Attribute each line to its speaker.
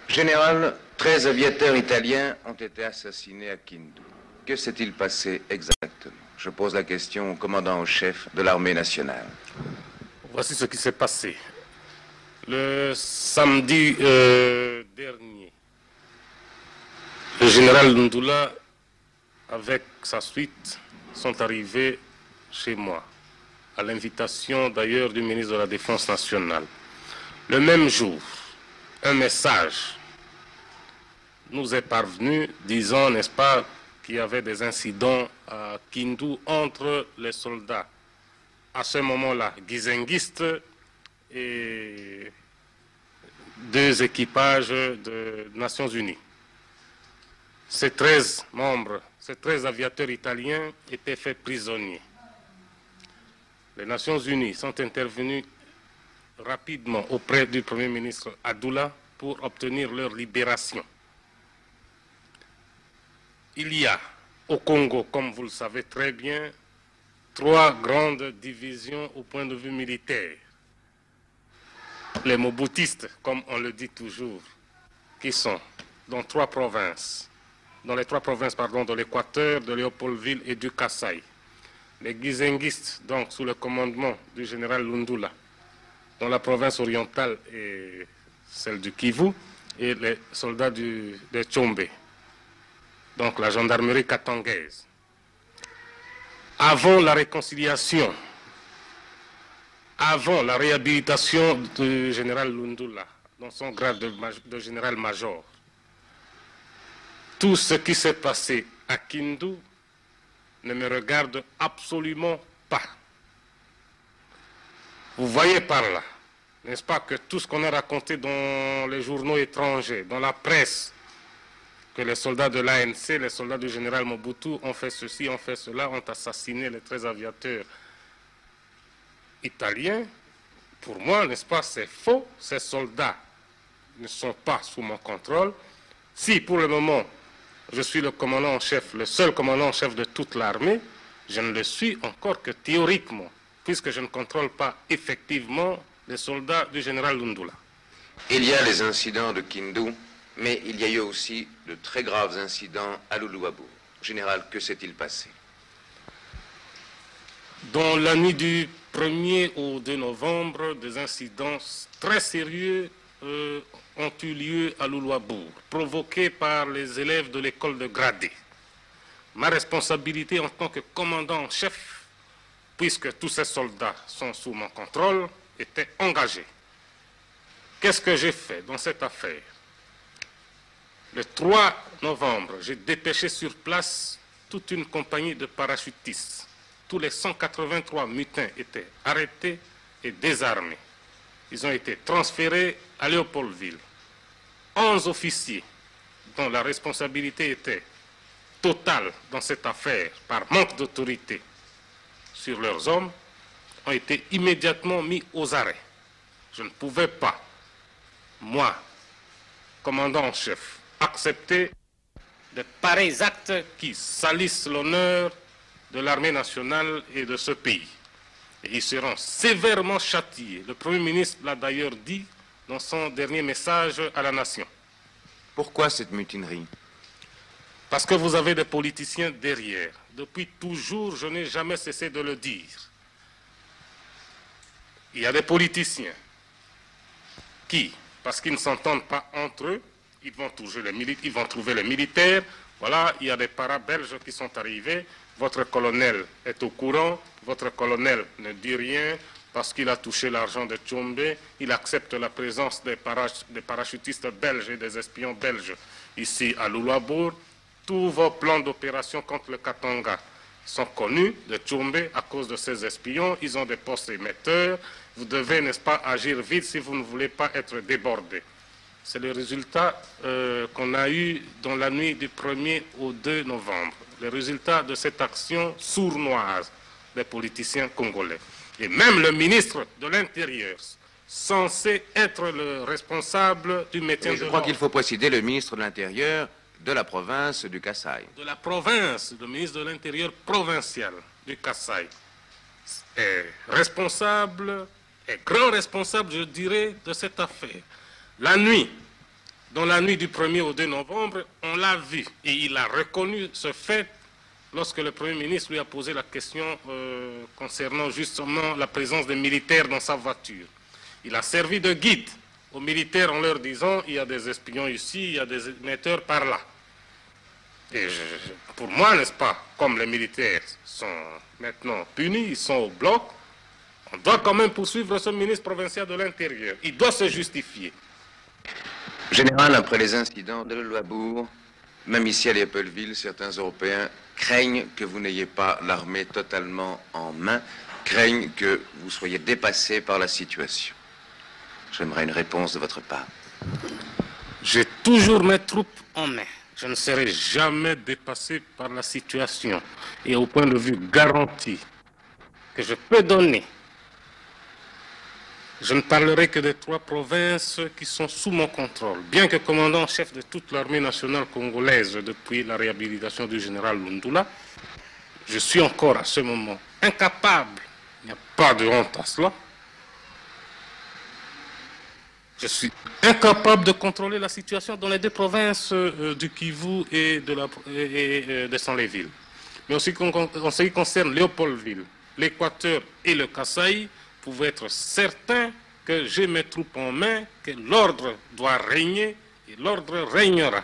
Speaker 1: Général, 13 aviateurs italiens ont été assassinés à Kindu. Que s'est-il passé exactement? Je pose la question au commandant en chef de l'armée nationale.
Speaker 2: Voici ce qui s'est passé. Le samedi dernier, le général Ndula, avec sa suite, sont arrivés chez moi, à l'invitation d'ailleurs du ministre de la Défense nationale. Le même jour, un message nous est parvenu disant, n'est-ce pas, qu'il y avait des incidents à Kindu entre les soldats. À ce moment-là, guizenguistes et deux équipages de Nations Unies. Ces 13 membres, ces 13 aviateurs italiens étaient faits prisonniers. Les Nations Unies sont intervenues rapidement auprès du Premier ministre Adoula pour obtenir leur libération. Il y a au Congo, comme vous le savez très bien, 3 grandes divisions au point de vue militaire. Les Mobutistes, comme on le dit toujours, qui sont dans les 3 provinces, de l'Équateur, de Léopoldville et du Kasaï. Les Guizenguistes, donc sous le commandement du général Lundula, dans la province orientale et celle du Kivu, et les soldats de Tchombe, donc la gendarmerie katangaise. Avant la réconciliation, avant la réhabilitation du général Lundula, dans son grade de général-major, tout ce qui s'est passé à Kindu ne me regarde absolument pas. Vous voyez par là, n'est-ce pas, que tout ce qu'on a raconté dans les journaux étrangers, dans la presse, que les soldats de l'ANC, les soldats du général Mobutu ont fait ceci, ont fait cela, ont assassiné les 13 aviateurs italiens, pour moi, n'est-ce pas, c'est faux. Ces soldats ne sont pas sous mon contrôle. Si, pour le moment, je suis le commandant en chef, le seul commandant en chef de toute l'armée, je ne le suis encore que théoriquement, puisque je ne contrôle pas effectivement les soldats du général Lundula.
Speaker 1: Il y a les incidents de Kindu, mais il y a eu aussi de très graves incidents à Luluabour. Général, que s'est-il passé?
Speaker 2: Dans la nuit du 1er au 2 novembre, des incidents très sérieux ont eu lieu à Luluabour, provoqués par les élèves de l'école de Gradé. Ma responsabilité en tant que commandant en chef, puisque tous ces soldats sont sous mon contrôle, était engagée. Qu'est-ce que j'ai fait dans cette affaire? Le 3 novembre, j'ai dépêché sur place toute une compagnie de parachutistes. Tous les 183 mutins étaient arrêtés et désarmés. Ils ont été transférés à Léopoldville. 11 officiers, dont la responsabilité était totale dans cette affaire par manque d'autorité sur leurs hommes, ont été immédiatement mis aux arrêts. Je ne pouvais pas, moi, commandant en chef, accepter de pareils actes qui salissent l'honneur de l'armée nationale et de ce pays. Et ils seront sévèrement châtiés. Le Premier ministre l'a d'ailleurs dit dans son dernier message à la nation.
Speaker 1: Pourquoi cette mutinerie?
Speaker 2: Parce que vous avez des politiciens derrière. Depuis toujours, je n'ai jamais cessé de le dire. Il y a des politiciens qui, parce qu'ils ne s'entendent pas entre eux, ils vont trouver les militaires. Voilà, il y a des para-belges qui sont arrivés. Votre colonel est au courant. Votre colonel ne dit rien parce qu'il a touché l'argent de Tchombe. Il accepte la présence des parachutistes belges et des espions belges ici à Luluabour. Tous vos plans d'opération contre le Katanga sont connus de Tchombe à cause de ces espions. Ils ont des postes émetteurs. Vous devez, n'est-ce pas, agir vite si vous ne voulez pas être débordé. C'est le résultat qu'on a eu dans la nuit du 1er au 2 novembre. Le résultat de cette action sournoise des politiciens congolais. Et même le ministre de l'Intérieur, censé être le responsable du maintien de l'ordre.
Speaker 1: Je crois qu'il faut préciser le ministre de l'Intérieur de la province du Kasaï.
Speaker 2: De la province, le ministre de l'Intérieur provincial du Kasaï est responsable, est grand responsable, je dirais, de cette affaire. La nuit, Dans la nuit du 1er au 2 novembre, on l'a vu et il a reconnu ce fait lorsque le Premier ministre lui a posé la question concernant justement la présence des militaires dans sa voiture. Il a servi de guide aux militaires en leur disant il y a des espions ici, il y a des émetteurs par là. Et pour moi, n'est-ce pas, comme les militaires sont maintenant punis, ils sont au bloc, on doit quand même poursuivre ce ministre provincial de l'Intérieur. Il doit se justifier.
Speaker 1: Général, après les incidents de Louabourg, même ici à Léopoldville, certains Européens craignent que vous n'ayez pas l'armée totalement en main, craignent que vous soyez dépassé par la situation. J'aimerais une réponse de votre part.
Speaker 2: J'ai toujours mes troupes en main. Je ne serai jamais dépassé par la situation. Et au point de vue garanti que je peux donner, je ne parlerai que des 3 provinces qui sont sous mon contrôle. Bien que commandant en chef de toute l'armée nationale congolaise depuis la réhabilitation du général Lundula, je suis encore à ce moment incapable, il n'y a pas de honte à cela, je suis incapable de contrôler la situation dans les 2 provinces du Kivu et de Saint-Léville. Mais en ce qui concerne Léopoldville, l'Équateur et le Kasaï, vous pouvez être certain que j'ai mes troupes en main, que l'ordre doit régner et l'ordre régnera.